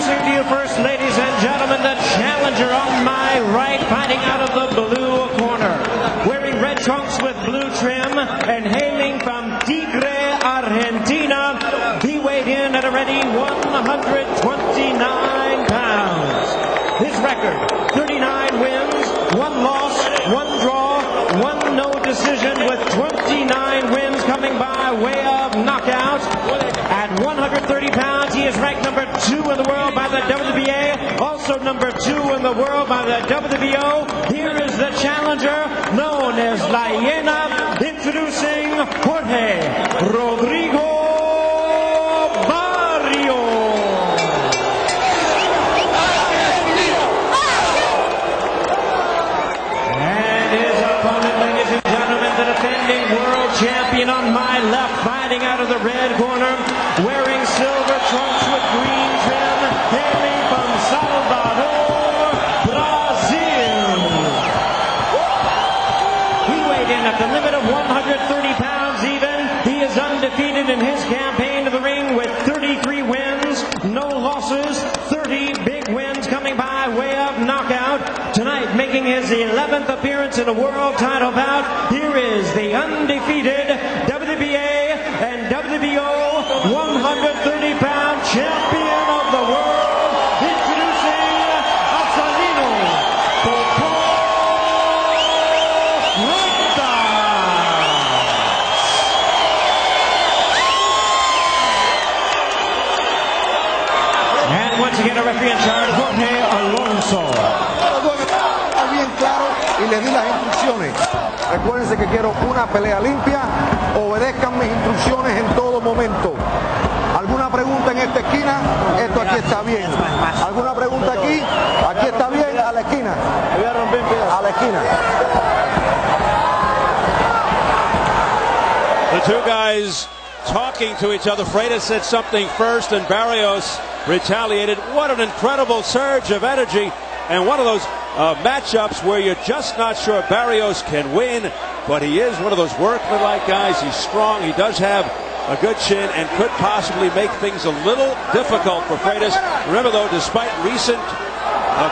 Introducing to you first, ladies and gentlemen, the challenger on my right, fighting out of the blue corner, wearing red trunks with blue trim and hailing from Tigre, Argentina. He weighed in at a ready 129 pounds. His record, 39 wins, 1 loss, 1 draw, 1 no decision, with 29 wins coming by way of knockout. At 130 pounds, he is ranked number 2 in the world by the WBA, also number 2 in the world by the WBO. Here is the challenger known as La Hiena, introducing Jorge Rodrigo Barrios. And his opponent, ladies and gentlemen, the defending world champion on my left, fighting out of the red corner, wearing silver trunks with green trim, hailing from Salvador, Brazil. He weighed in at the limit of 130 pounds even. He is undefeated in his campaign to the ring with 33 wins, no losses, 30 big wins coming by way of knockout. Tonight, making his 11th appearance in a world title bout, here is the undefeated WBA and WBO 130-pound champion of the world, introducing Acelino Freitas. And once again, a referee in charge, Jorge Alonso. Bien claro y le di las instrucciones. Recuérdense que quiero una pelea limpia. Obedezcan mis instrucciones en todo momento. ¿Alguna pregunta en esta esquina? Esto aquí está bien. ¿Alguna pregunta aquí? Aquí está bien, a la esquina. A la esquina. The two guys talking to each other. Freitas said something first and Barrios retaliated. What an incredible surge of energy, and one of those matchups where you're just not sure Barrios can win, but he is one of those workmanlike guys. He's strong, he does have a good chin, and could possibly make things a little difficult for Freitas. Remember though, despite recent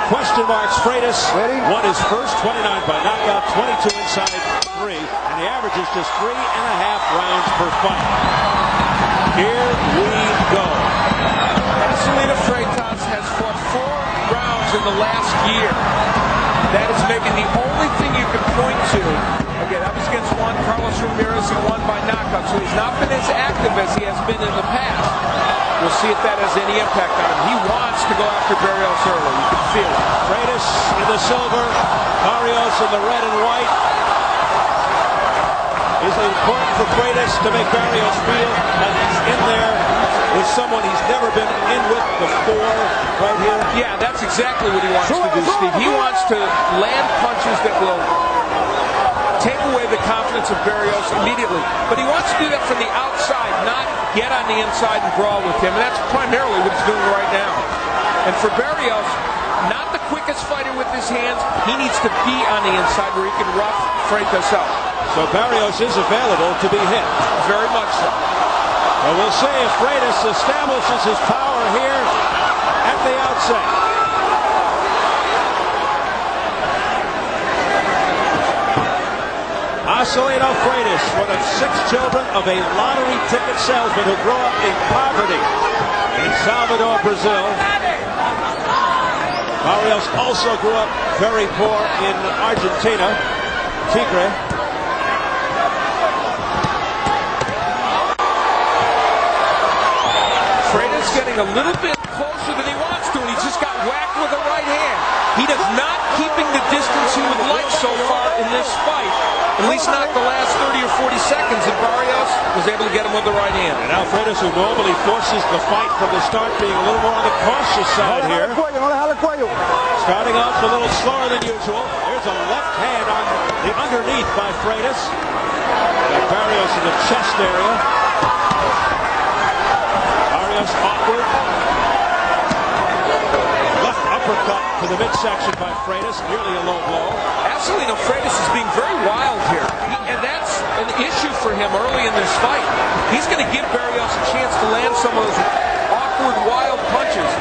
question marks, Freitas won his first 29 by knockout, 22 inside 3, and the average is just 3.5 rounds per fight. Here we go. Acelino Freitas has fought 4 rounds in the last year. That is maybe the only thing you can point to. Again, that was against Juan Carlos Ramirez, who won by knockout, so he's not been as active as he has been in the past. We'll see if that has any impact on him. He wants to go after Barrios early. You can feel it. Freitas in the silver, Barrios in the red and white. Is it important for Freitas to make Barrios feel that he's in there with someone he's never been in with before, right here? Yeah, that's exactly what he wants to do, Steve. He wants to land punches that will take away the confidence of Barrios immediately. But he wants to do that from the outside, not get on the inside and brawl with him. And that's primarily what he's doing right now. And for Barrios, not the quickest fighter with his hands. He needs to be on the inside where he can rough Freitas up. So Barrios is available to be hit. Very much so. Well, we'll see if Freitas establishes his power here at the outset. Acelino Freitas, one of 6 children of a lottery ticket salesman who grew up in poverty in Salvador, Brazil. Barrios also grew up very poor in Argentina, Tigre. Freitas getting a little bit closer than he wants to, and he just got whacked with a right hand. He is not keeping the distance he would like so far in this fight, at least not the last 30 or 40 seconds, and Barrios was able to get him with the right hand. And now Freitas, who normally forces the fight from the start, being a little more on the cautious side here. Starting off a little slower than usual. There's a left hand on the underneath by Freitas. Got Barrios in the chest area. Barrios awkward. Left uppercut to the midsection by Freitas, nearly a low blow. Acelino Freitas is being very wild here, and that's an issue for him early in this fight. He's going to give Barrios a chance to land some of those awkward, wild punches.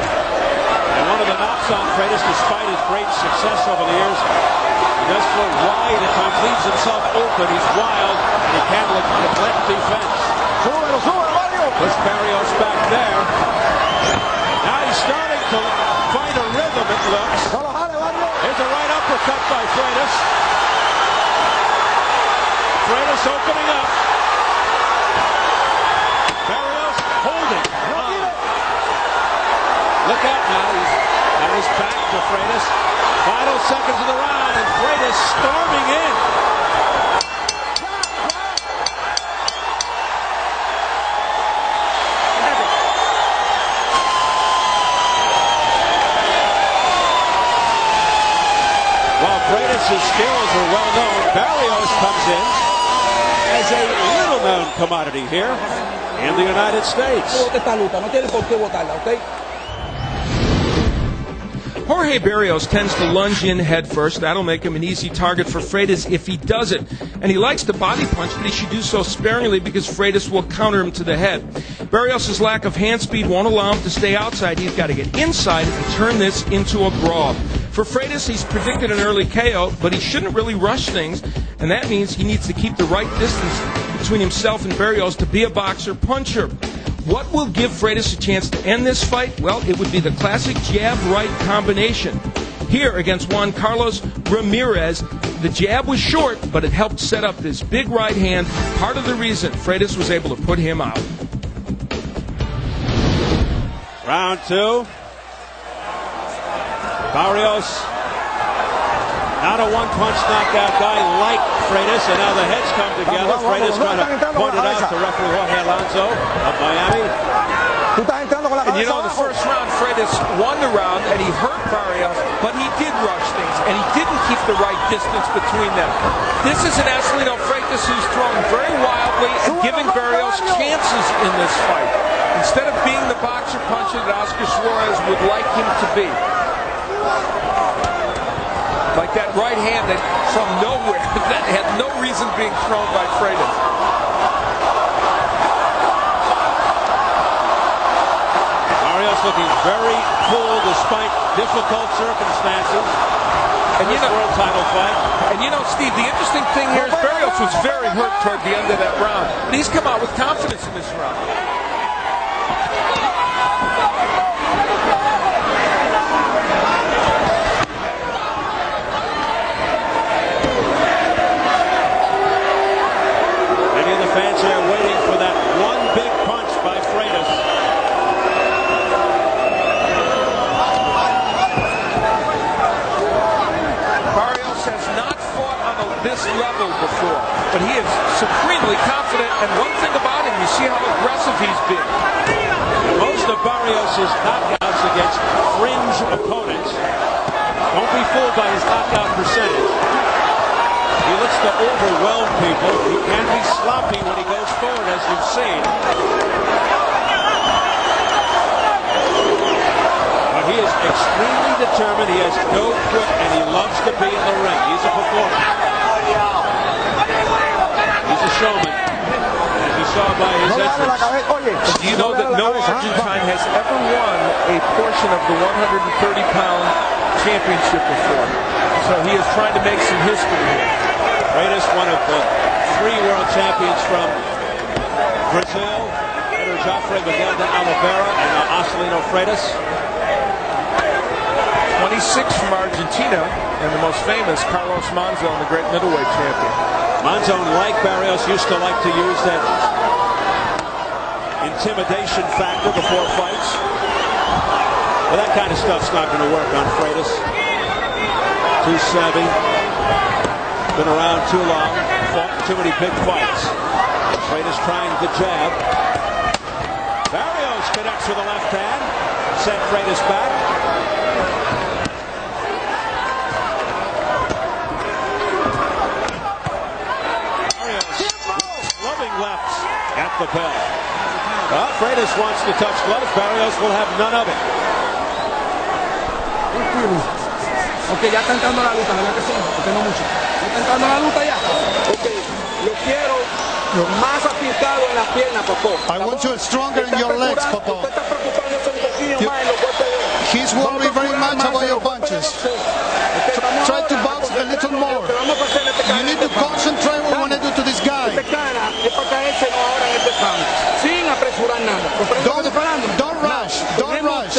jumps on Freitas despite his great success over the years. He does throw wide at times, leaves himself open. He's wild. He can't neglect defense. Push Barrios back there. Now he's starting to find a rhythm, it looks. Here's a right uppercut by Freitas. Freitas opening up. Barrios holding. Look out now. He's at his back to Freitas. Final seconds of the round, and Freitas storming in. While Freitas' skills are well known, Barrios comes in as a little-known commodity here in the United States. Jorge Barrios tends to lunge in head first. That'll make him an easy target for Freitas if he does it. And he likes to body punch, but he should do so sparingly because Freitas will counter him to the head. Barrios' lack of hand speed won't allow him to stay outside. He's got to get inside and turn this into a brawl. For Freitas, he's predicted an early KO, but he shouldn't really rush things, and that means he needs to keep the right distance between himself and Barrios to be a boxer-puncher. What will give Freitas a chance to end this fight? Well, it would be the classic jab-right combination. Here against Juan Carlos Ramirez, the jab was short, but it helped set up this big right hand, part of the reason Freitas was able to put him out. Round two. Barrios, not a one-punch knockout guy like Freitas, and now the heads come together. Freitas trying to point it out to referee Jorge Alonso of Miami. And you know, in the first round, Freitas won the round, and he hurt Barrios, but he did rush things, and he didn't keep the right distance between them. This is an Acelino Freitas who's throwing very wildly and giving Barrios chances in this fight, instead of being the boxer-puncher that Oscar Suarez would like him to be. Like that right hand that from nowhere that had no reason being thrown by Freitas. Barrios looking very cool despite difficult circumstances. And you know, world title fight. And you know, Steve, the interesting thing here is Barrios was very hurt toward the end of that round. And he's come out with confidence in this round. Fans here waiting for that one big punch by Freitas. Barrios has not fought on this level before, but he is supremely confident. And one thing about him, you see how aggressive he's been. Most of Barrios' knockouts against fringe opponents. Don't be fooled by his knockout percentage. He looks to overwhelm people. He can be sloppy when he goes forward, as you've seen. But he is extremely determined. He has no quit, and he loves to be in the ring. He's a performer. He's a showman, as you saw by his entrance. Do you know that no Argentine has ever won a portion of the 130-pound championship before? So he is trying to make some history here. Freitas, one of the 3 world champions from Brazil, Jorge Miguel de Oliveira, and now Acelino Freitas. 26 from Argentina, and the most famous, Carlos Monzon, the great middleweight champion. Monzon, like Barrios, used to like to use that intimidation factor before fights. But that kind of stuff's not going to work on Freitas. Too savvy. Been around too long, fought too many big fights. Freitas trying the jab. Barrios connects with the left hand. Sent Freitas back. Barrios loving lefts at the bell. Well, Freitas wants to touch gloves. Barrios will have none of it. Ok, ya está entrando la luta, ¿verdad que sí? Porque no mucho. ¿Ya está entrando la luta ya? Ok, lo quiero más aplicado en las piernas, Popó. I want you stronger in your legs, Popó. Usted está preocupándose un poquillo más en los golpes de... He's worried very much about your punches. Try to box a little more. You need to concentrate what you want to do to this guy. Don't rush. Don't rush.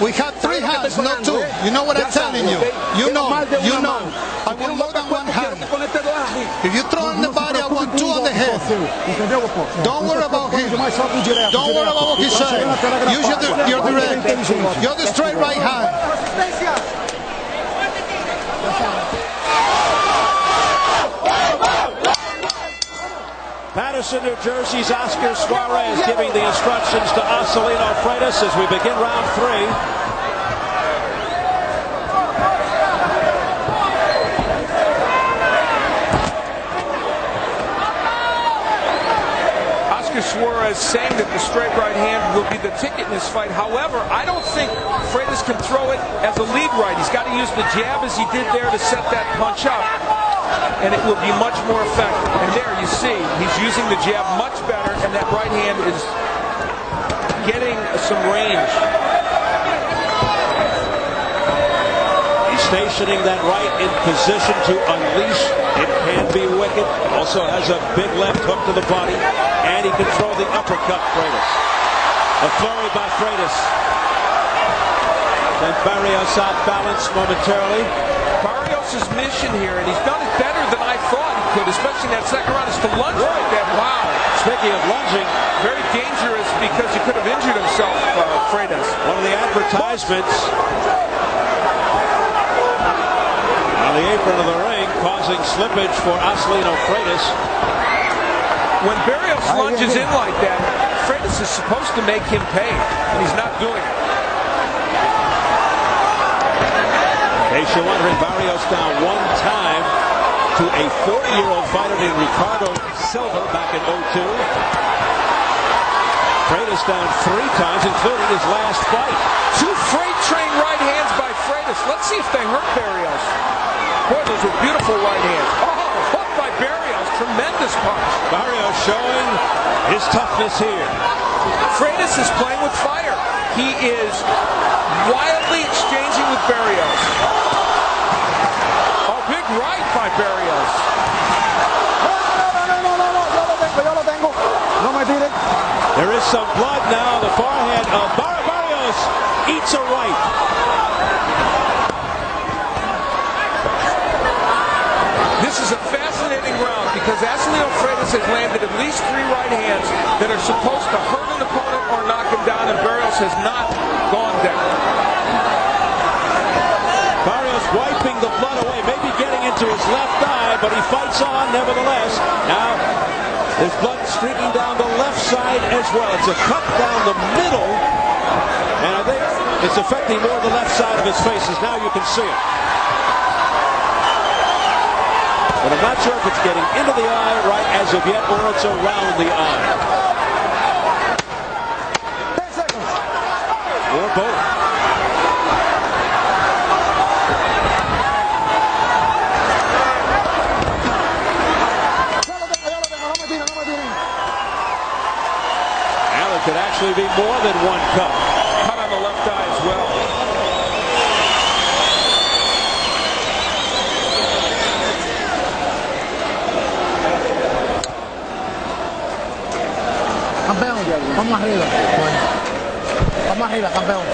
We have 3 hands, not 2. You know what I'm telling you. You know. I want more than 1 hand. If you throw in the body, I want 2 on the head. Don't worry about him. Don't worry about what he said. Use your direct. You're the straight right hand. Patterson, New Jersey's Oscar Suarez giving the instructions to Acelino Freitas as we begin round 3. Suarez saying that the straight right hand will be the ticket in this fight. However, I don't think Freitas can throw it as a lead right. He's got to use the jab as he did there to set that punch up, and it will be much more effective. And there you see, he's using the jab much better, and that right hand is getting some range. He's stationing that right in position to unleash. It can be wicked. Also has a big left hook to the body. And he can throw the uppercut, Freitas. A flurry by Freitas. Then Barrios out balanced momentarily. Barrios' mission here, and he's done it better than I thought he could, especially in that second round, is to lunge like that. Wow. Speaking of lunging, very dangerous because he could have injured himself, Freitas. One of the advertisements on the apron of the ring causing slippage for Acelino Freitas. When Barrios lunges in like that, Freitas is supposed to make him pay, and he's not doing it. Asia wondering Barrios down 1 time to a 40-year-old fighter named Ricardo Silva back in 02. Freitas down 3 times, including his last fight. 2 freight train right hands by Freitas. Let's see if they hurt Barrios. Boy, those were beautiful right hands. Oh, hooked by Barrios. Tremendous punch. Barrios showing his toughness here. Freitas is playing with fire. He is wildly exchanging with Barrios. Oh, big right by Barrios. There is some blood now. The forehead of Barrios eats a right. This is a fascinating round because Acelino Freitas has landed at least 3 right hands that are supposed to hurt an opponent or knock him down, and Barrios has not gone down. Barrios wiping the blood away, maybe getting into his left eye, but he fights on nevertheless. Now, there's blood streaking down the left side as well. It's a cut down the middle, and I think it's affecting more the left side of his face, as now you can see it. But I'm not sure if it's getting into the eye right as of yet or it's around the eye. 10 seconds. Or both. Now it could actually be more than 1 cut. Cut on the left eye as well. Vamos arriba. Vamos arriba, campeón.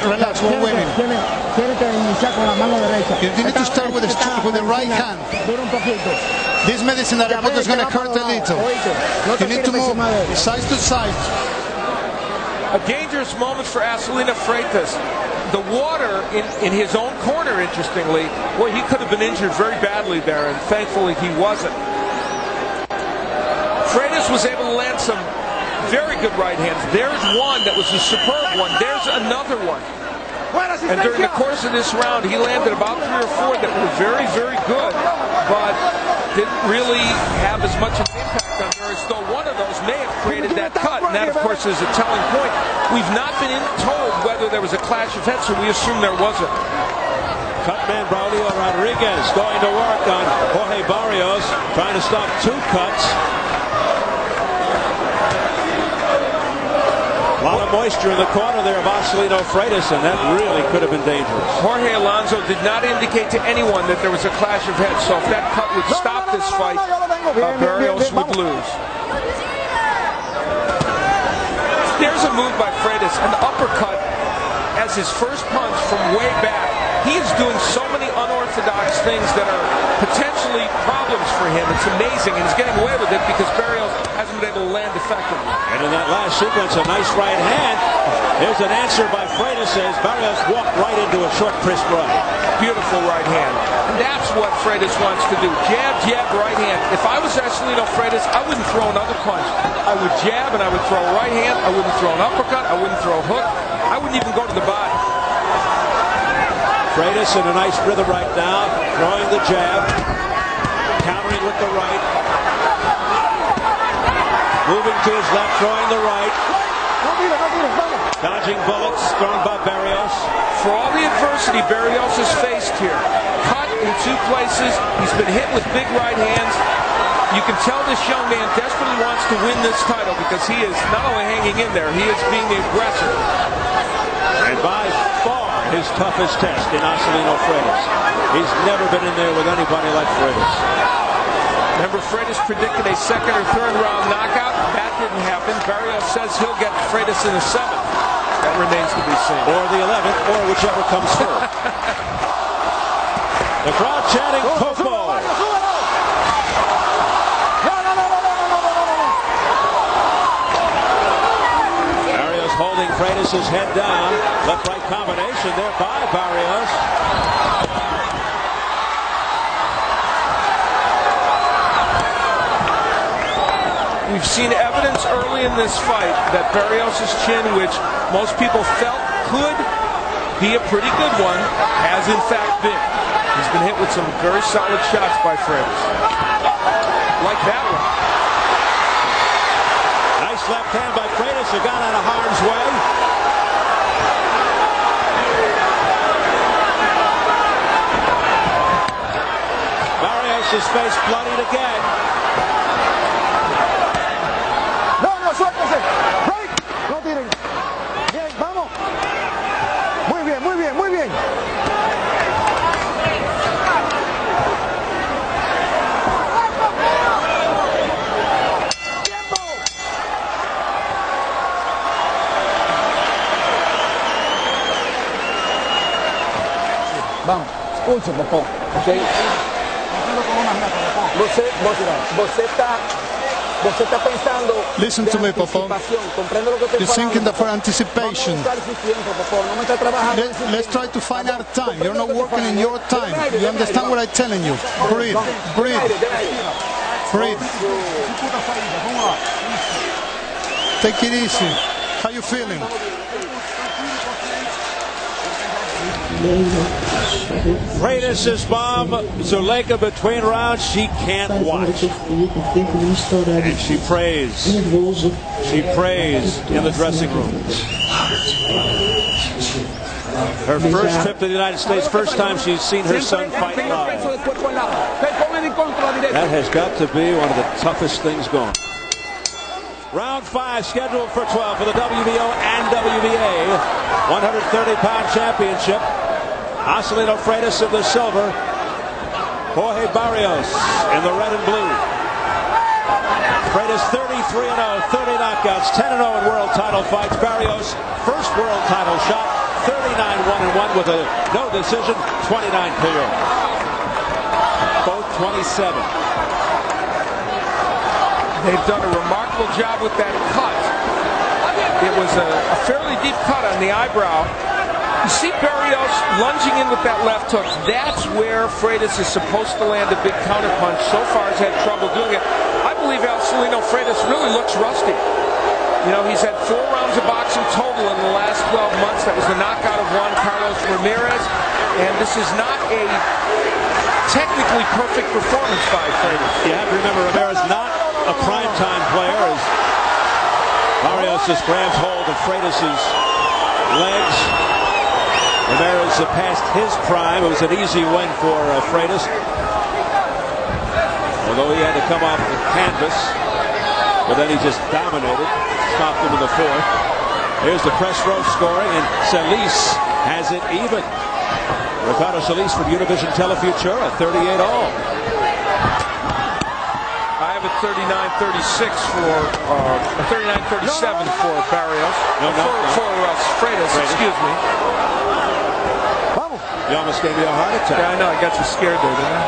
Relax, we're winning. Tiene que iniciar con la mano derecha. You need to start with the right hand. Dura un poquito. This medicine that I put is going to hurt a little. You need to move side to side. A dangerous moment for Acelino Freitas. The water in his own corner, interestingly, well, he could have been injured very badly there, and thankfully he wasn't. Freitas was able to land some very good right hands. There's one that was a superb one. There's another one. And during the course of this round, he landed about 3 or 4 that were very, very good, but didn't really have as much of an impact on Barrios, though one of those may have created that cut, and that, of course, is a telling point. We've not been told whether there was a clash of heads, so we assume there wasn't. Cutman Braulio Rodriguez going to work on Jorge Barrios, trying to stop 2 cuts. A lot the moisture in the corner there of Acelino Freitas, and that really could have been dangerous. Jorge Alonso did not indicate to anyone that there was a clash of heads, so if that cut would stop this fight, Barrios would lose. There's a move by Freitas, an uppercut as his first punch from way back. He is doing so many unorthodox things that are potentially problems for him. It's amazing, and he's getting away with it because Barrios hasn't been able to land effectively. And in that last sequence, a nice right hand. Here's an answer by Freitas as Barrios walked right into a short, crisp right. Beautiful right hand. And that's what Freitas wants to do. Jab, jab, right hand. If I was Acelino Freitas, I wouldn't throw another punch. I would jab and I would throw a right hand. I wouldn't throw an uppercut. I wouldn't throw a hook. I wouldn't even go to the body. Freitas in a nice rhythm right now, throwing the jab, countering with the right, moving to his left, throwing the right, dodging bullets thrown by Barrios. For all the adversity Barrios has faced here, cut in two places, he's been hit with big right hands. You can tell this young man desperately wants to win this title because he is not only hanging in there, he is being the aggressor. And by far his toughest test in Acelino Freitas. He's never been in there with anybody like Freitas. Remember, Freitas predicted a second or third round knockout. That didn't happen. Barrios says he'll get Freitas in the 7th. That remains to be seen. Or the 11th, or whichever comes first. The crowd chanting Popo. Barrios holding Freitas' head down. Left-right combination there by Barrios. We've seen evidence early in this fight that Barrios' chin, which most people felt could be a pretty good one, has in fact been. He's been hit with some very solid shots by Freitas. Like that one. Nice left hand by Freitas, who got out of harm's way. Barrios' face bloodied again. Suéltese. Break. No tiren. Bien, vamos. Muy bien, muy bien, muy bien. Tiempo. Vamos. Escuche, Popó. ¿Ok? Você está pensando. Listen to me, Popó. You're thinking that for anticipation. Let's try to find our time. You're not working in your time. You understand what I'm telling you? Breathe, breathe, breathe. Take it easy. How you feeling? Freitas' bomb, Zuleika between rounds, she can't watch. And she prays. She prays in the dressing room. Her first trip to the United States, first time she's seen her son fight live. That has got to be one of the toughest things going. Round 5 scheduled for 12 for the WBO and WBA 130-pound championship. Acelino Freitas in the silver. Jorge Barrios in the red and blue. Freitas 33-0, 30 knockouts, 10-0 in world title fights. Barrios, first world title shot, 39-1-1 with a no decision, 29 KO. Both 27. They've done a remarkable job with that cut. It was a fairly deep cut on the eyebrow. You see Barrios lunging in with that left hook. That's where Freitas is supposed to land a big counterpunch. So far has had trouble doing it. I believe Acelino Freitas really looks rusty. You know, he's had 4 rounds of boxing total in the last 12 months. That was the knockout of Juan Carlos Ramirez. And this is not a technically perfect performance by Freitas. You have to remember, Ramirez not a primetime player as Barrios just grabs hold of Freitas' legs. Ramirez passed his prime. It was an easy win for Freitas. Although he had to come off the canvas. But then he just dominated. Stopped him in the 4th. Here's the press row scoring, and Celis has it even. Ricardo Celis for Univision Telefutura, 38 all. I have it 39-36 for 39-37 for Barrios. For Freitas, excuse me. You almost gave me a heart attack. Yeah, I know. I got you scared there, didn't I?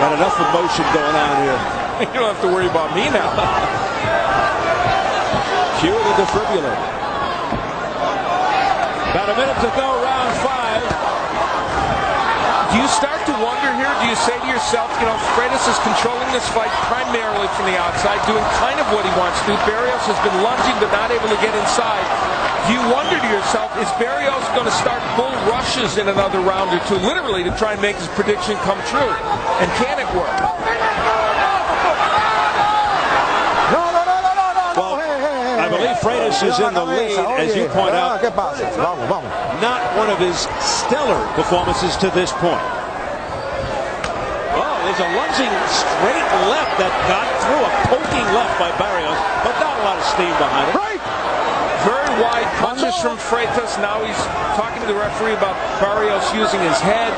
Got enough emotion going on here. You don't have to worry about me now. Cue the defibrillator. About a minute to go, round 5. Do you start to wonder here? Do you say to yourself, Freitas is controlling this fight primarily from the outside, doing kind of what he wants to do. Barrios has been lunging but not able to get inside. Do you wonder to yourself, is Barrios going to start bull rushes in another round or two, literally to try and make his prediction come true? And can it work? I believe Freitas is in the lead, as you point out. Not one of his stellar performances to this point. Oh, there's a lunging straight left that got through, a poking left by Barrios, but not a lot of steam behind it. Very wide punches from Freitas. Now he's talking to the referee about Barrios using his head.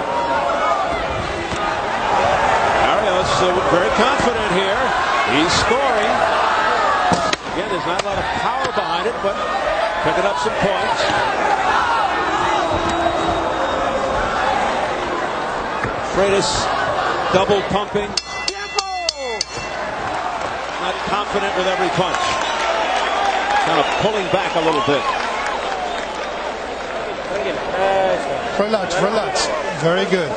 Barrios very confident here. He's scoring. Again, there's not a lot of power behind it, but picking up some points. Freitas double pumping. Not confident with every punch. Kind of pulling back a little bit. Relax. Very good.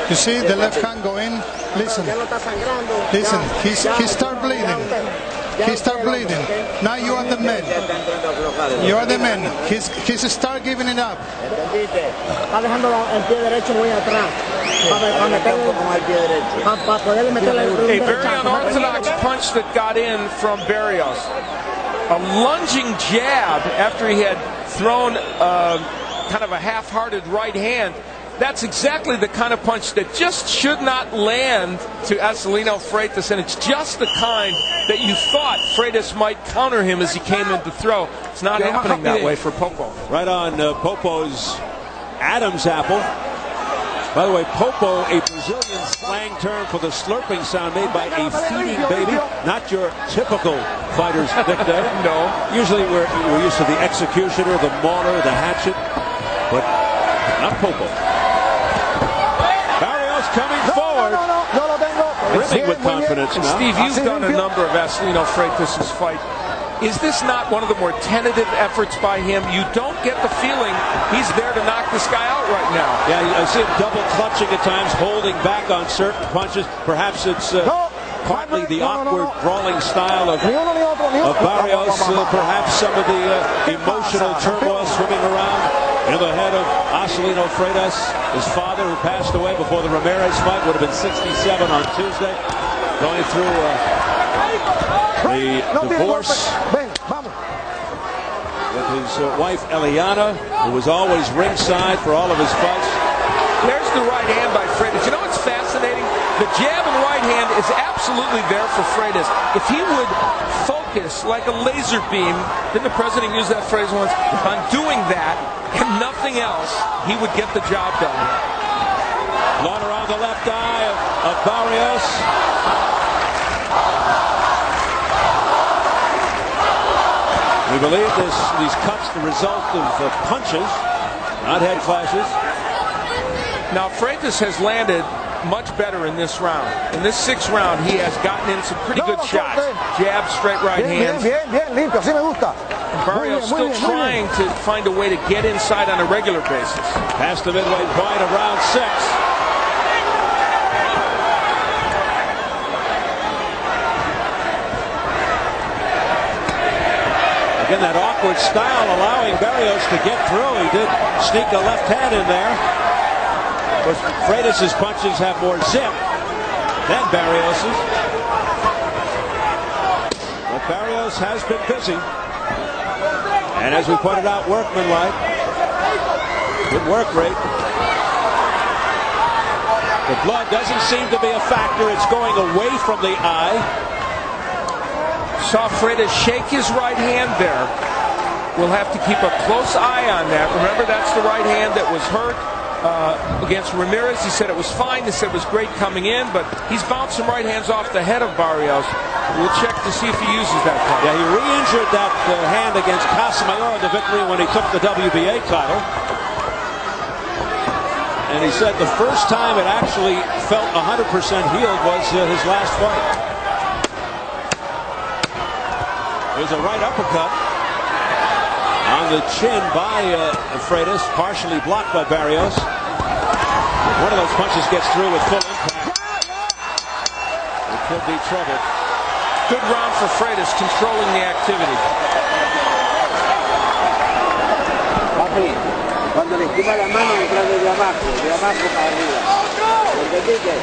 You see the left hand go in. Listen. He start bleeding. He start bleeding. Now you are the man. You are the man. He's start giving it up. A very unorthodox punch that got in from Barrios. A lunging jab after he had thrown kind of a half-hearted right hand. That's exactly the kind of punch that just should not land to Acelino Freitas, and it's just the kind that you thought Freitas might counter him as he came in to throw. It's not happening that way for Popo. Right on Popo's Adam's apple. By the way, Popo, a Brazilian slang term for the slurping sound made by a feeding baby, not your typical fighter's nickname. No. Usually we're used to the executioner, the mauler, the hatchet, but not Popo. Barrios coming forward. Ripping with confidence now. Steve, you've done a number of Acelino Freitas' fight. Is this not one of the more tentative efforts by him? You don't get the feeling he's there to knock this guy out right now. Yeah, I see him double clutching at times, holding back on certain punches. Perhaps it's partly the awkward brawling style of Barrios. Perhaps some of the emotional turmoil swimming around in the head of Acelino Freitas. His father, who passed away before the Ramirez fight, would have been 67 on Tuesday. Going through the divorce with his wife Eliana, who was always ringside for all of his fights. There's the right hand by Freitas. You know what's fascinating? The jab and right hand is absolutely there for Freitas. If he would focus like a laser beam, didn't the president use that phrase once, on doing that and nothing else, he would get the job done. Blown around the left eye of Barrios. We believe these cuts the result of punches, not head clashes. Now Freitas has landed much better in this round. In this 6th round, he has gotten in some pretty good shots. Jab, straight right hands. Barrios still trying to find a way to get inside on a regular basis. Past the midway point of round 6. Again, that awkward style allowing Barrios to get through. He did sneak a left hand in there. But Freitas' punches have more zip than Barrios's. But Barrios has been busy. And as we pointed out, workmanlike. Good work rate. The blood doesn't seem to be a factor. It's going away from the eye. Saw Freitas shake his right hand there. We'll have to keep a close eye on that. Remember, that's the right hand that was hurt against Ramirez. He said it was fine. He said it was great coming in, but he's bounced some right hands off the head of Barrios. We'll check to see if he uses that part. Yeah, he re-injured that hand against Casamayor in the victory when he took the WBA title. And he said the first time it actually felt 100% healed was his last fight. There's a right uppercut on the chin by Freitas, partially blocked by Barrios. One of those punches gets through with full impact. It could be trouble. Good round for Freitas, controlling the activity. Cuando le estima la mano detrás de abajo para arriba. ¿Entendiste?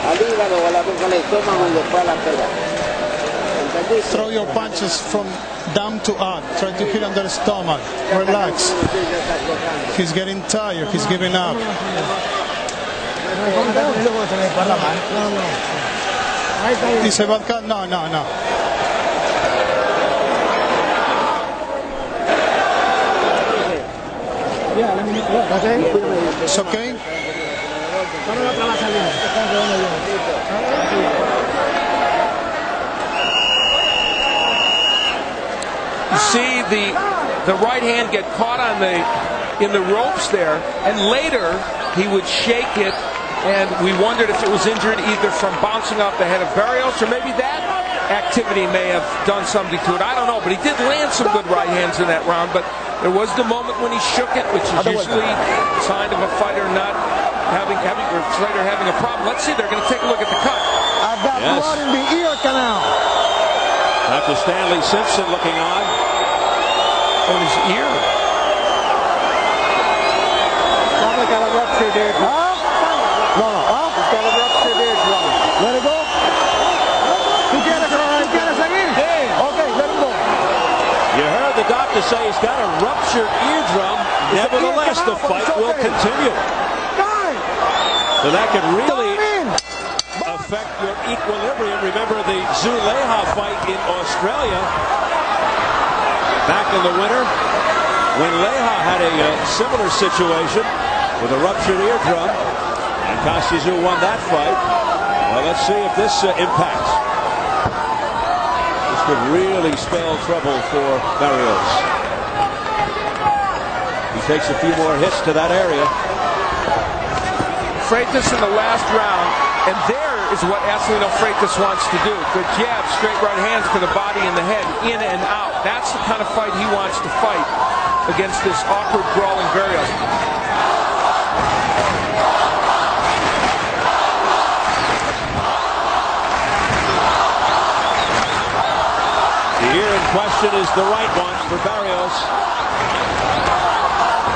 Al hígado o a la boca, al estómago y después a la pera. ¿Entendiste? Throw your punches from down to up. Try to hit under the stomach. Relax. He's getting tired. He's giving up. Is a bad cut? No. It's okay. You see the right hand get caught in the ropes there, and later he would shake it, and we wondered if it was injured either from bouncing off the head of Barrios, or maybe that activity may have done something to it. I don't know, but he did land some good right hands in that round, but there was the moment when he shook it, which is usually a sign of a fighter not having a problem. Let's see, they're going to take a look at the cut. I've got blood in the ear canal. Dr. Stanley Simpson looking on. On his ear. Probably got a ruptured eardrum. No. He's got a ruptured eardrum. Let it go. ¿Tú quieres seguir? Okay, let him go. You heard the doctor say he's got a ruptured eardrum. Nevertheless, the fight will continue. So that could really affect your equilibrium. Remember the Zuleja fight in Australia back in the winter when Leja had a similar situation with a ruptured eardrum, and Castizu won that fight. Well, let's see if this impacts. This could really spell trouble for Barrios. He takes a few more hits to that area. Freitas in the last round, and there is what Acelino Freitas wants to do. Good jab, straight right hands to the body and the head, in and out. That's the kind of fight he wants to fight against this awkward, brawling Barrios. The ear in question is the right one for Barrios.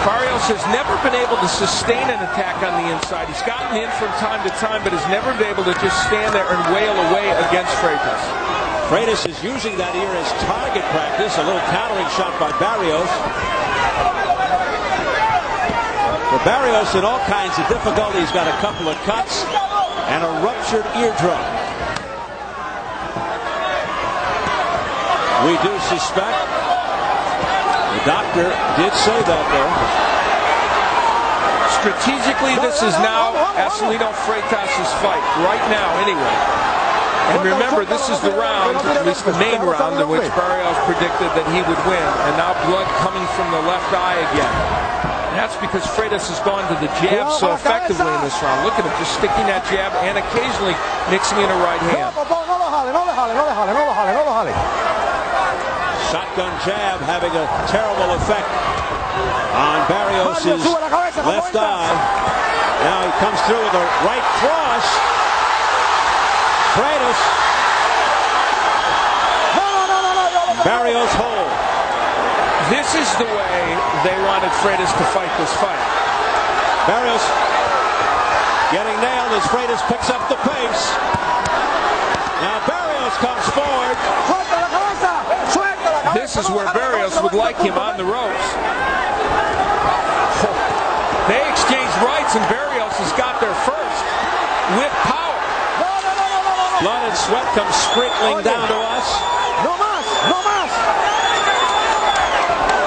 Barrios has never been able to sustain an attack on the inside. He's gotten in from time to time, but has never been able to just stand there and wail away against Freitas. Freitas is using that ear as target practice. A little countering shot by Barrios. For Barrios in all kinds of difficulty. He's got a couple of cuts and a ruptured eardrum. We do suspect. The doctor did say that, though. Strategically, this is now Acelino Freitas' fight. Right now, anyway. And remember, this is the round, at least the main round, in which Barrios predicted that he would win. And now blood coming from the left eye again. And that's because Freitas has gone to the jab so effectively in this round. Look at him, just sticking that jab and occasionally mixing in a right hand. Shotgun jab having a terrible effect on Barrios' left eye. Now he comes through with a right cross. Freitas. Barrios hold. This is the way they wanted Freitas to fight this fight. Barrios getting nailed as Freitas picks up the pace. Now Barrios comes forward. This is where Barrios would like him on the ropes. They exchanged rights, and Barrios has got there first. with power. Blood and sweat come sprinkling down to us. No más, no más.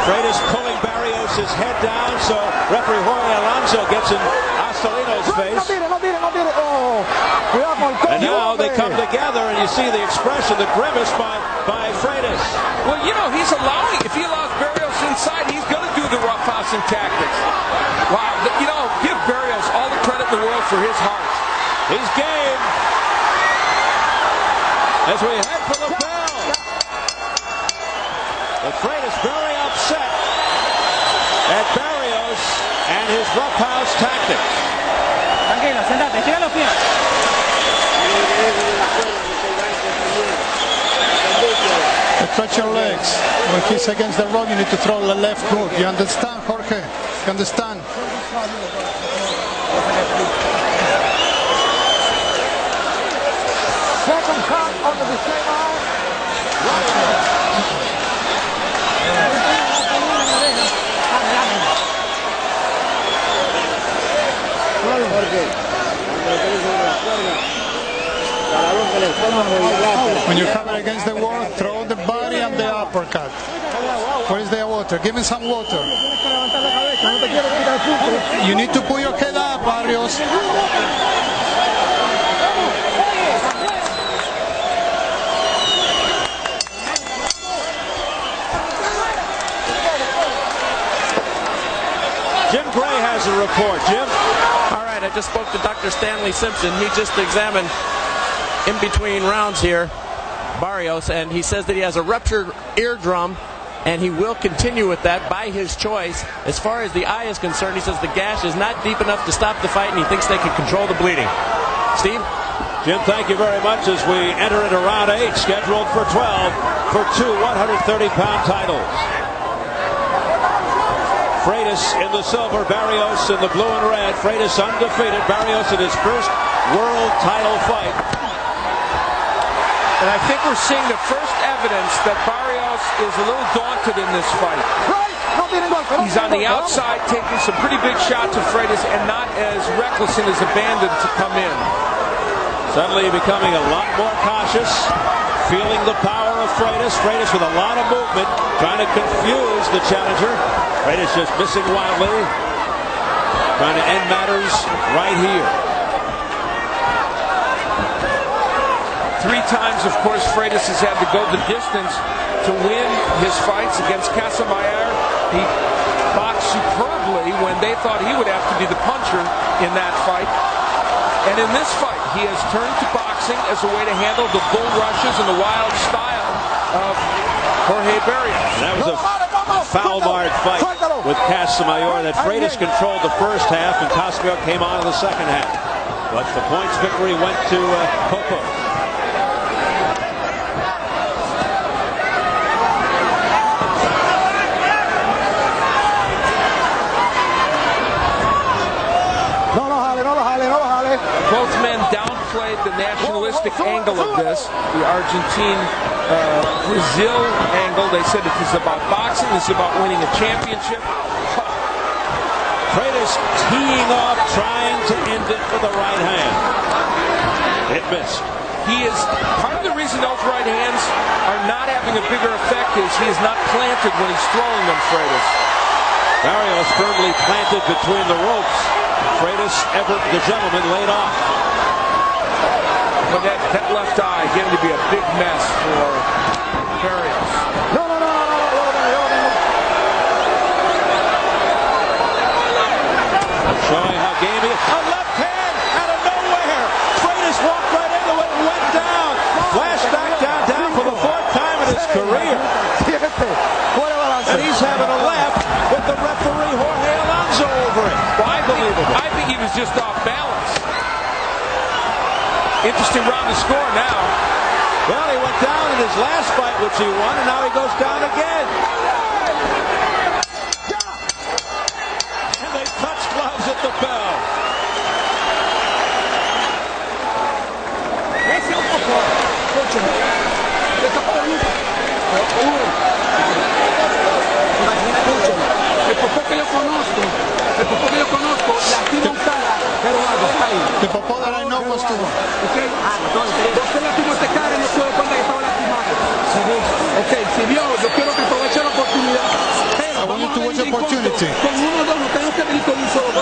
Freitas pulling Barrios' head down, so referee Jorge Alonso gets in Acelino's face. No tire, no tire, no tire. Oh, cuidado con el codo. And now they come together, and you see the expression, the grimace by Freitas. Well, you know, he's allowing, if he allows Barrios inside, he's going to do the roughhousing tactics. Wow, you know, give Barrios all the credit in the world for his heart. He's game. As we head for the bell. But Freitas very upset at Barrios and his roughhouse tactics. Tranquilo, sentate, tira los pies. Stretch your legs. When he's against the rope, you need to throw the left hook. You understand, Jorge? You understand? Second count under the same arm. When you come against the wall, throw the body and the uppercut. Where is the water? Give me some water. You need to put your head up, Barrios. Jim Gray has a report. Jim? All right, I just spoke to Dr. Stanley Simpson. He just examined in between rounds here Barrios, and he says that he has a ruptured eardrum, and he will continue with that by his choice. As far as the eye is concerned, he says the gash is not deep enough to stop the fight, and he thinks they can control the bleeding. Steve? Jim, thank you very much as we enter into round 8, scheduled for 12 for two 130-pound titles. Freitas in the silver, Barrios in the blue and red. Freitas undefeated. Barrios in his first world title fight. And I think we're seeing the first evidence that Barrios is a little daunted in this fight. He's on the outside taking some pretty big shots at Freitas and not as reckless and as abandoned to come in. Suddenly becoming a lot more cautious, feeling the power of Freitas. Freitas with a lot of movement, trying to confuse the challenger. Freitas just missing wildly, trying to end matters right here. 3 times, of course, Freitas has had to go the distance to win his fights against Casamayor. He boxed superbly when they thought he would have to be the puncher in that fight. And in this fight, he has turned to boxing as a way to handle the bull rushes and the wild style of Jorge Barrios. And that was a foul-marred fight with Casamayor that Freitas controlled the first half and Casamayor came on in the second half. But the points victory went to Coco. Both men downplayed the nationalistic angle of this, the Argentine-Brazil angle. They said it is about boxing, this is about winning a championship. Freitas teeing off, trying to end it with the right hand. It missed. He is, part of the reason those right hands are not having a bigger effect is he is not planted when he's throwing them, Freitas. Barrios firmly planted between the ropes. Freitas, Everett, the gentleman, laid off. But that left eye getting to be a big mess for Barrios. Showing how game he is. A left hand out of nowhere. Freitas walked right into it and went down. Flashback down for the 4th time in his career. And he's having a laugh with the referee Jorge Alonso over it. Well, I think he was just off balance. Interesting round to score now. Well, he went down in his last fight, which he won, and now he goes down again. And they touch gloves at the bell. The Popó that I know was 2-1. Okay. ¿Por qué lastimó este cara y no se dio cuenta que estaba lastimado? Ok, si vio, yo quiero que aproveche la oportunidad. I want you to watch the opportunity. Con uno o dos, no tenemos que venir con un solo.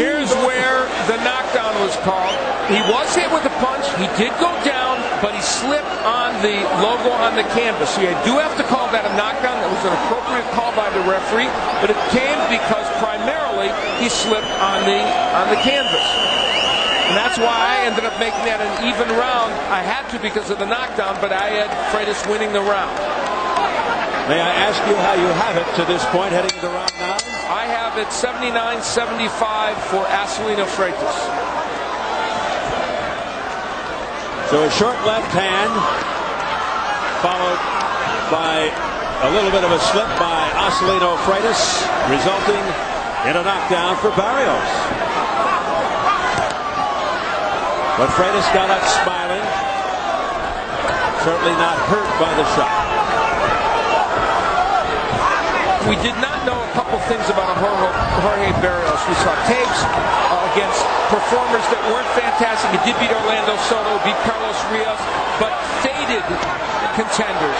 Here's where the knockdown was called. He was hit with a punch. He did go down, but he slipped on the logo on the canvas. So you do have to call that a knockdown. That was an appropriate call by the referee, but it came because primarily he slipped on the canvas. And that's why I ended up making that an even round. I had to because of the knockdown, but I had Freitas winning the round. May I ask you how you have it to this point, heading into round 9? I have it 79-75 for Acelino Freitas. So a short left hand, followed by a little bit of a slip by Acelino Freitas, resulting in a knockdown for Barrios. But Freitas got up smiling, certainly not hurt by the shot. We did not know a couple things about Jorge Barrios. We saw tapes against performers that weren't fantastic. He did beat Orlando Soto, beat Carlos Rios, but faded contenders.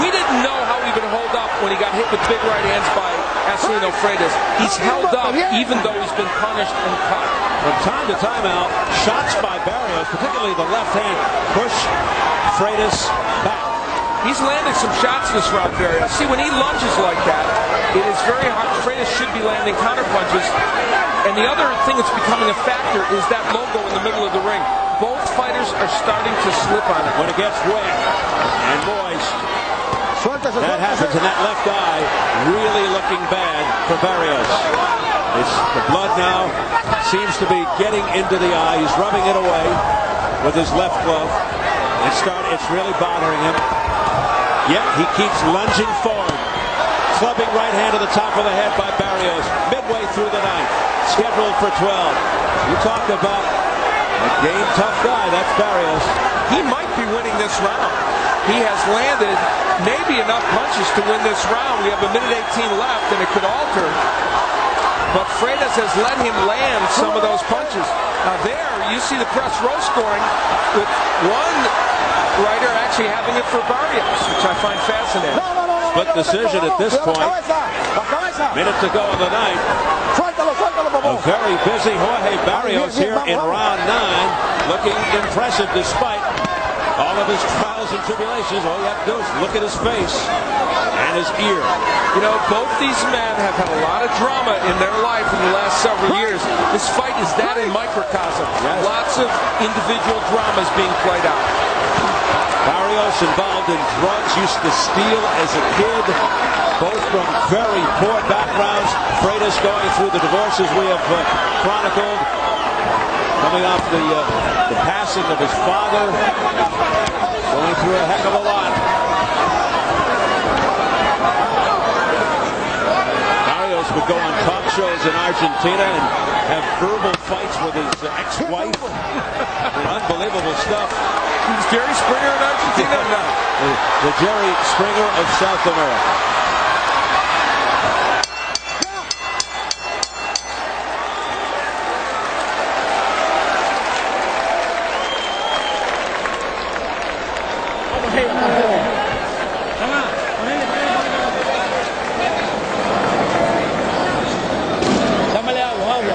We didn't know how he would hold up when he got hit with big right hands by Acelino Freitas. He's held up even though he's been punished and cut. From time to time out, shots by Barrios, particularly the left hand, push Freitas back. He's landed some shots this round, Barrios. See, when he lunges like that, it is very hard. Freitas should be landing counter punches. And the other thing that's becoming a factor is that logo in the middle of the ring. Both fighters are starting to slip on it. When it gets wet and moist, that happens, and that left eye really looking bad for Barrios. The blood now seems to be getting into the eye. He's rubbing it away with his left glove. It's really bothering him. Yet he keeps lunging forward. Clubbing right hand to the top of the head by Barrios. Midway through the ninth. Scheduled for 12. You talk about a game tough guy. That's Barrios. He might be winning this round. He has landed maybe enough punches to win this round. We have a minute 18 left and it could alter. But Freitas has let him land some of those punches. Now there, you see the press row scoring with one writer actually having it for Barrios, which I find fascinating. Split decision at this point. Minute to go in the ninth. A very busy Jorge Barrios here in round 9. Looking impressive despite all of his trials and tribulations. All you have to do is look at his face and his ear. You know, both these men have had a lot of drama in their life in the last several years. This fight is that in microcosm. Yes. Lots of individual dramas being played out. Barrios involved in drugs, used to steal as a kid, both from very poor backgrounds. Freitas going through the divorces we have chronicled, coming off the passing of his father, going through a heck of a lot. Barrios would go on talk shows in Argentina and have verbal fights with his ex-wife. Unbelievable stuff. Is Jerry Springer in Argentina? No. The Jerry Springer of South America.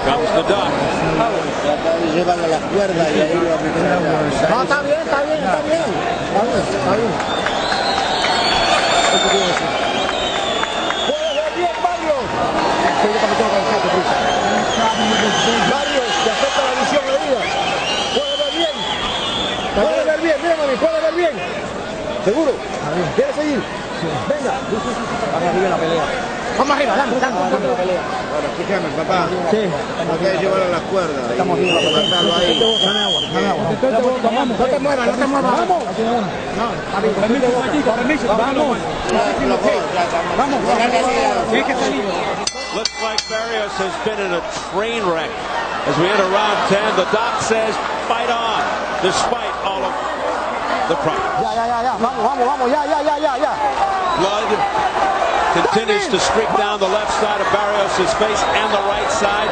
Comes the duck. Llevarle a las cuerdas y ahí lo meter. No, está bien. Está bien. Puede ver bien, Barrios. Barrios, te afecta la visión de vida. Puede ver bien, mira mami, puede ver bien. ¿Seguro? ¿Quieres seguir? Venga. Vamos arriba en la pelea. Vamos arriba, dame la pelea. Bueno, escúchame, papá. Sí. No quieres llevar a las cuerdas. Estamos bien. Matarlo ahí. Dame agua. No te muevas. Vamos. No. Permiso. Vamos. Tienes que salir. Looks like Barrios has been in a train wreck. As we enter round 10, the doc says, fight on, despite all of the problems. Vamos. Ya. Blood continues to streak down the left side of Barrios' face and the right side.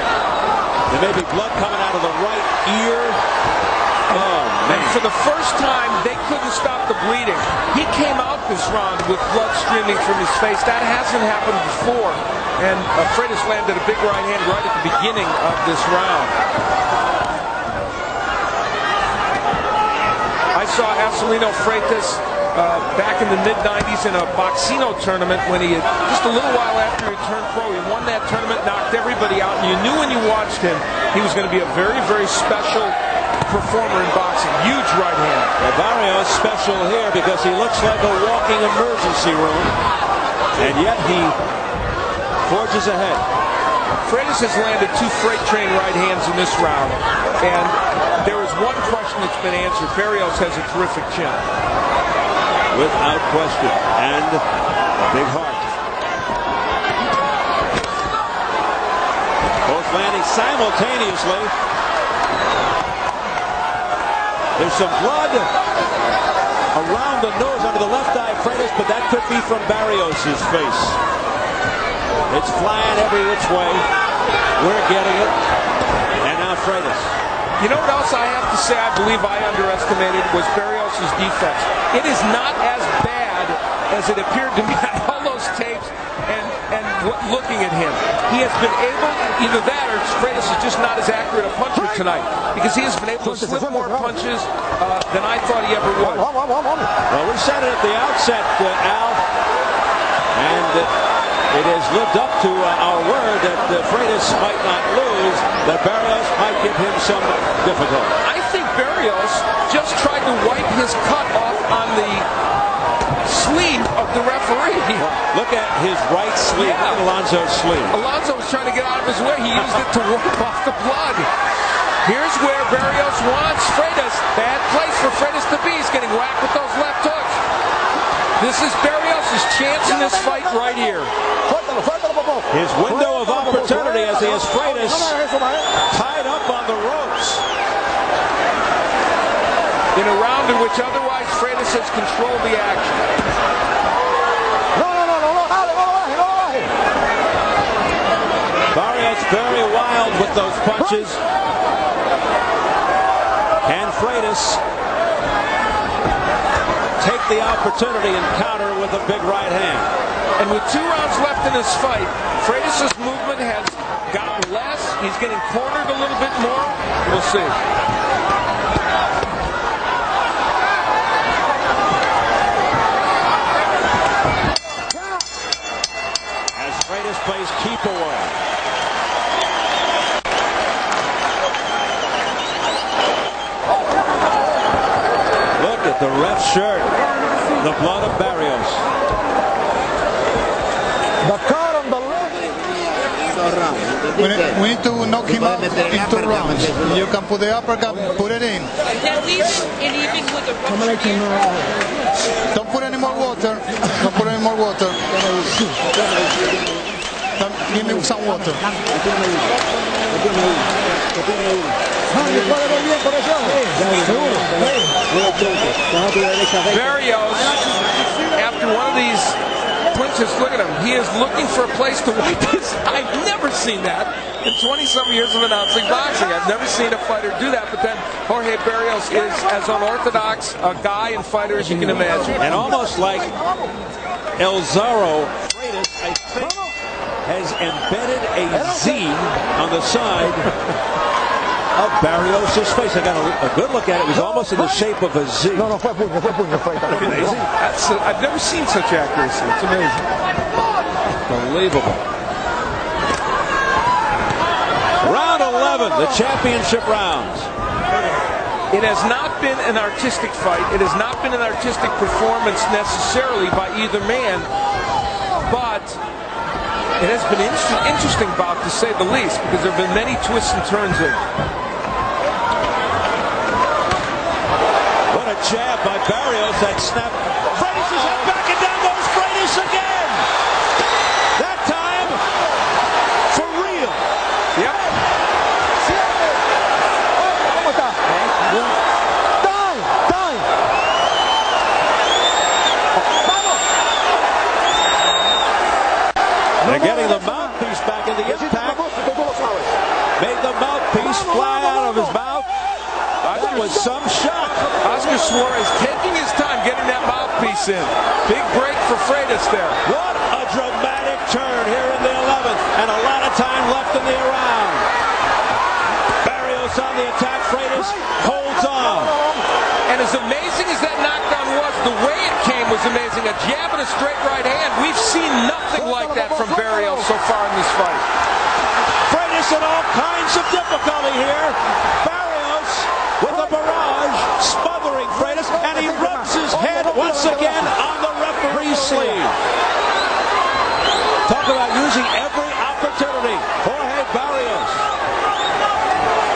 There may be blood coming out of the right ear. Oh, man. And for the first time, they couldn't stop the bleeding. He came out this round with blood streaming from his face. That hasn't happened before. And Freitas landed a big right hand right at the beginning of this round. I saw Acelino Freitas back in the mid-90s in a Boxino tournament when he had, just a little while after he turned pro, he won that tournament, knocked everybody out, and you knew when you watched him, he was going to be a very, very special performer in boxing. Huge right hand. Well, Barrios special here because he looks like a walking emergency room, and yet he forges ahead. Freitas has landed 2 freight train right hands in this round, and there is one question that's been answered. Barrios has a terrific chin. Without question, and a big heart. Both landing simultaneously. There's some blood around the nose under the left eye, Freitas, but that could be from Barrios' face. It's flying every which way. We're getting it. And now Freitas. You know what else I have to say I believe I underestimated was Barrios' defense. It is not as bad as it appeared to me on all those tapes and looking at him. He has been able, either that or Freitas is just not as accurate a puncher tonight because he has been able to slip more punches than I thought he ever would. Well, we said it at the outset, Al, and it has lived up to our word that Freitas might not lose, that Barrios might give him some difficulty. I think Barrios just tried to wipe his cut off on the sleeve of the referee. Look at his right sleeve. Yeah. Look at Alonzo's sleeve. Alonzo was trying to get out of his way. He used it to wipe off the blood. Here's where Barrios wants Freitas. Bad place for Freitas to be. He's getting whacked with those left hooks. This is Barrios' chance in this fight right here. His window of opportunity as he has Freitas tied up on the ropes. In a round in which otherwise Freitas has controlled the action. Barrios very wild with those punches. Can Freitas take the opportunity and counter with a big right hand? And with 2 rounds left in this fight, Freitas' movement has gotten less. He's getting cornered a little bit more. We'll see. As Freitas plays keep away. Look at the ref's shirt. The blood of Barrios. The cut on the left. We need to knock him out in 2 rounds. You can put the uppercut, put it in. Don't put any more water. Don't put any more water. Give me some water. Barrios, after one of these clinches, look at him. He is looking for a place to wipe his. I've never seen that in 20-some years of announcing boxing. I've never seen a fighter do that. But then Jorge Barrios is as unorthodox a guy and fighter as you can imagine. And almost like El Zorro, Freitas, I think, has embedded a Z on the side of Barrios' face. I got a good look at it. It was almost in the shape of a Z. Amazing. I've never seen such accuracy. It's amazing. Unbelievable. Round 11, the championship rounds. It has not been an artistic fight. It has not been an artistic performance necessarily by either man, but it has been interesting bout, to say the least, because there have been many twists and turns in. What a jab by Barrios that snapped. Freitas is head back and down goes Freitas again. That time for real. Yep. They're getting the mouthpiece back in the impact. Made the mouthpiece was some shot. Oscar Suarez taking his time getting that mouthpiece in. Big break for Freitas there. What a dramatic turn here in the 11th, and a lot of time left in the round. Barrios on the attack. Freitas holds on. And as amazing as that knockdown was, the way it came was amazing. A jab and a straight right hand. We've seen nothing like that from Barrios so far in this fight. Freitas in all kinds of difficulty here. Barrios with a barrage, smothering Freitas, and he rubs his head once again on the referee's sleeve. Talk about using every opportunity. Jorge Barrios.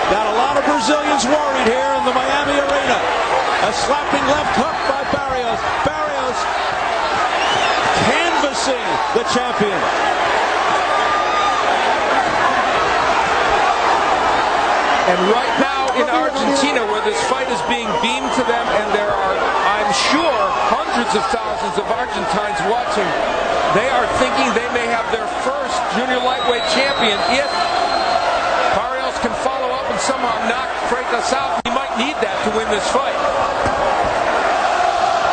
Got a lot of Brazilians worried here in the Miami arena. A slapping left hook by Barrios. Barrios canvassing the champion. And right now in Argentina, where this fight is being beamed to them, and there are, I'm sure, hundreds of thousands of Argentines watching, they are thinking they may have their first junior lightweight champion if Barrios can follow up and somehow knock Freitas out. He might need that to win this fight.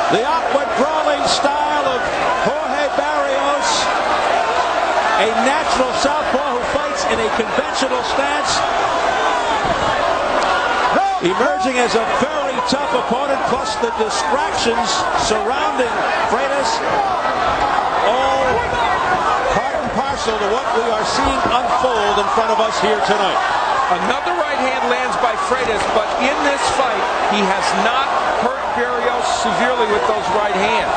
The awkward brawling style of Jorge Barrios, a natural southpaw who fights in a conventional stance, emerging as a very tough opponent, plus the distractions surrounding Freitas, all part and parcel to what we are seeing unfold in front of us here tonight. Another right hand lands by Freitas, but in this fight, he has not hurt Barrios severely with those right hands.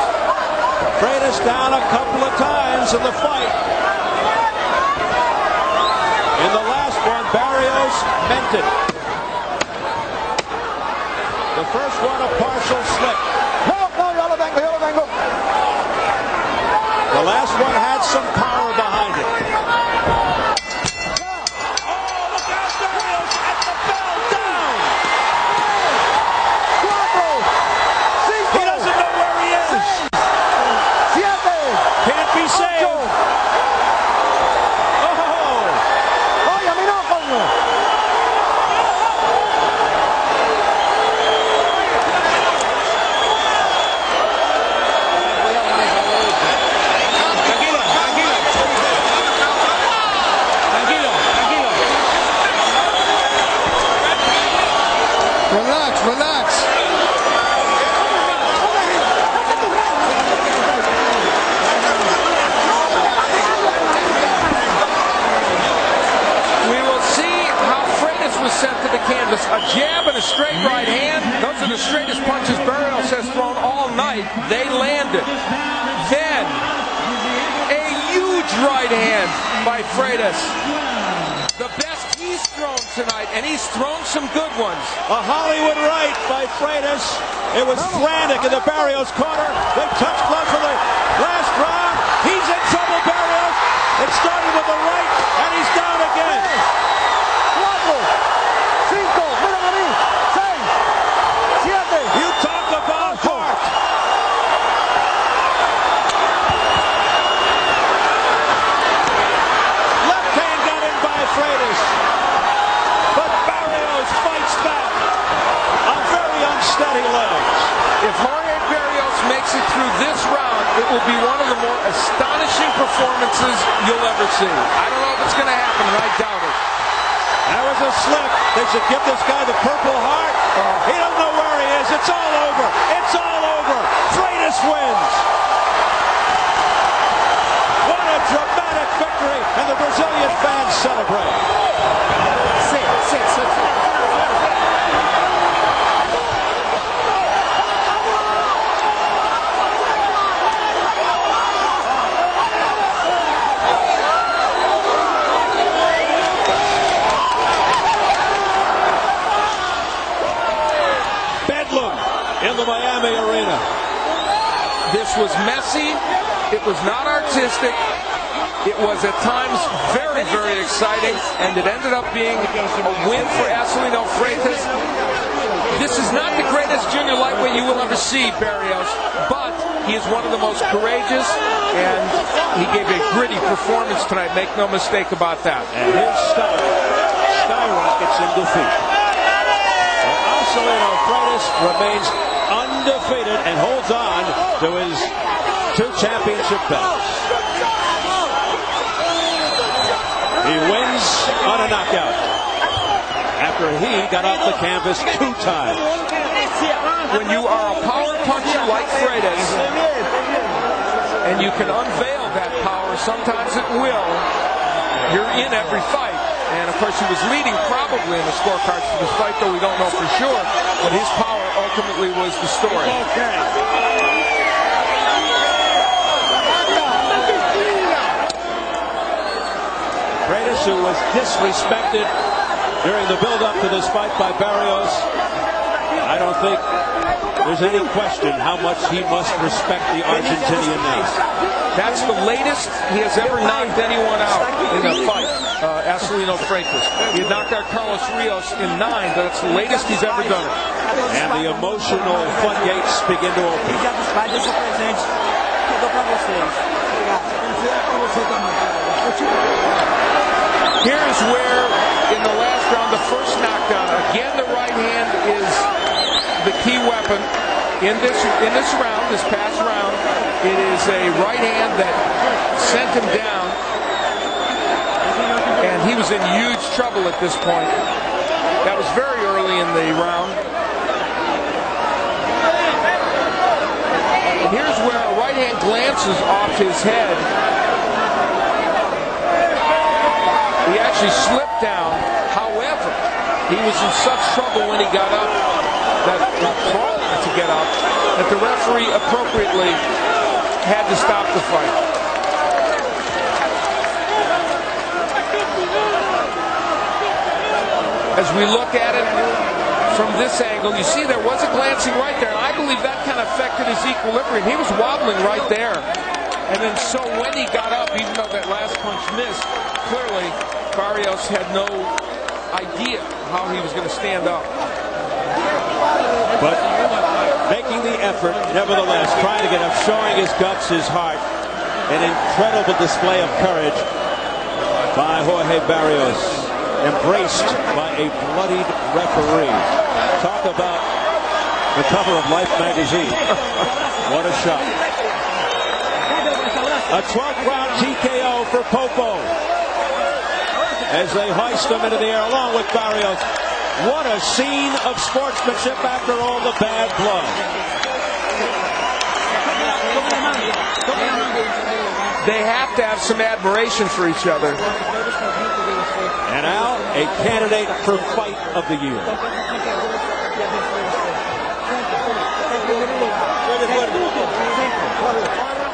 Freitas down a couple of times in the fight. In the last one, Barrios meant it. The first one, a partial slip. The last one had some power behind it. Oh, look out, Barrios at the bell, down. He doesn't know where he is. Can't be saved. Relax. We will see how Freitas was sent to the canvas. A jab and a straight right hand. Those are the straightest punches Barrios has thrown all night. They landed. Then, a huge right hand by Freitas. The best he's thrown tonight, and he's thrown some good ones. A Hollywood right by Freitas. It was frantic in the Barrios corner. They touched gloves for the last round. He's in trouble, Barrios. It started with a right, and he's down again. You talk about heart. Left hand got in by Freitas. But Barrios fights back on very unsteady legs. If Jorge Barrios makes it through this round, it will be one of the more astonishing performances you'll ever see. I don't know if it's going to happen, and I doubt it. That was a slip. They should give this guy the Purple Heart. He doesn't know where he is. It's all over. It's all over. Freitas wins. What a dramatic victory, and the Brazilian fans celebrate. In the Miami arena. This was messy. It was not artistic. It was at times very, very exciting, and it ended up being a win for Acelino Freitas. This is not the greatest junior lightweight you will ever see, Barrios, but he is one of the most courageous, and he gave a gritty performance tonight. Make no mistake about that. And his stock skyrockets in defeat. Acelino Freitas remains undefeated and holds on to his 2 championship belts. He wins on a knockout after he got off the canvas 2 times. When you are a power puncher like Freitas, and you can unveil that power, sometimes it will. You're in every fight. And of course, he was leading probably in the scorecards for this fight, though we don't know for sure. But his power ultimately was the story. Freitas, who was disrespected during the build-up to this fight by Barrios, I don't think there's any question how much he must respect the Argentinian now. That's the latest he has ever knocked anyone out in a fight, Acelino Freitas. He had knocked out Carlos Rios in 9, but that's the latest he's ever done it. And the emotional floodgates begin to open. Here's where, in the last round, the first knockdown, again the right hand is the key weapon in this round, this past round. It is a right hand that sent him down, and he was in huge trouble at this point. That was very early in the round. And here's where a right hand glances off his head. He actually slipped down. However, he was in such trouble when he got up, to get up, that the referee appropriately had to stop the fight. As we look at it from this angle, you see there was a glancing right there, and I believe that kind of affected his equilibrium. He was wobbling right there. And then so when he got up, even though that last punch missed, clearly Barrios had no idea how he was going to stand up. But making the effort, nevertheless, trying to get up, showing his guts, his heart. An incredible display of courage by Jorge Barrios, embraced by a bloodied referee. Talk about the cover of Life magazine. What a shot. A 12th round TKO for Popo as they hoist him into the air along with Barrios. What a scene of sportsmanship after all the bad blood. They have to have some admiration for each other. And now, a candidate for Fight of the Year.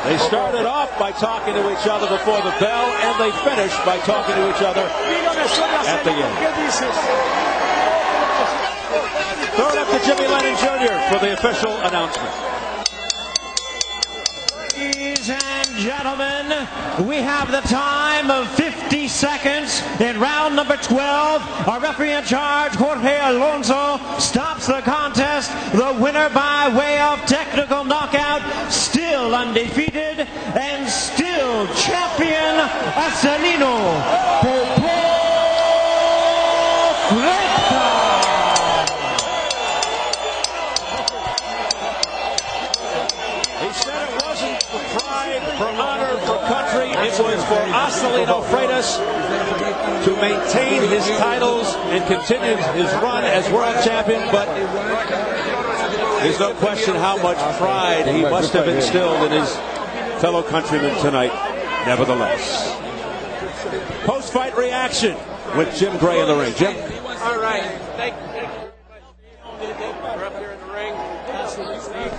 They started off by talking to each other before the bell, and they finished by talking to each other at the end. Throw it up to Jimmy Lennon Jr. for the official announcement. Ladies and gentlemen, we have the time of 50 seconds in round number 12. Our referee in charge, Jorge Alonso, stops the contest. The winner by way of technical knockout, still undefeated and still champion, Acelino Freitas. He said it wasn't for pride, for honor, for country. It was for Acelino Freitas to maintain his titles and continue his run as world champion. But there's no question how much pride he must have instilled in his fellow countrymen tonight, nevertheless. Post-fight reaction with Jim Gray in the ring. Jim? All right. Thank you. We're up here in the ring. Steve,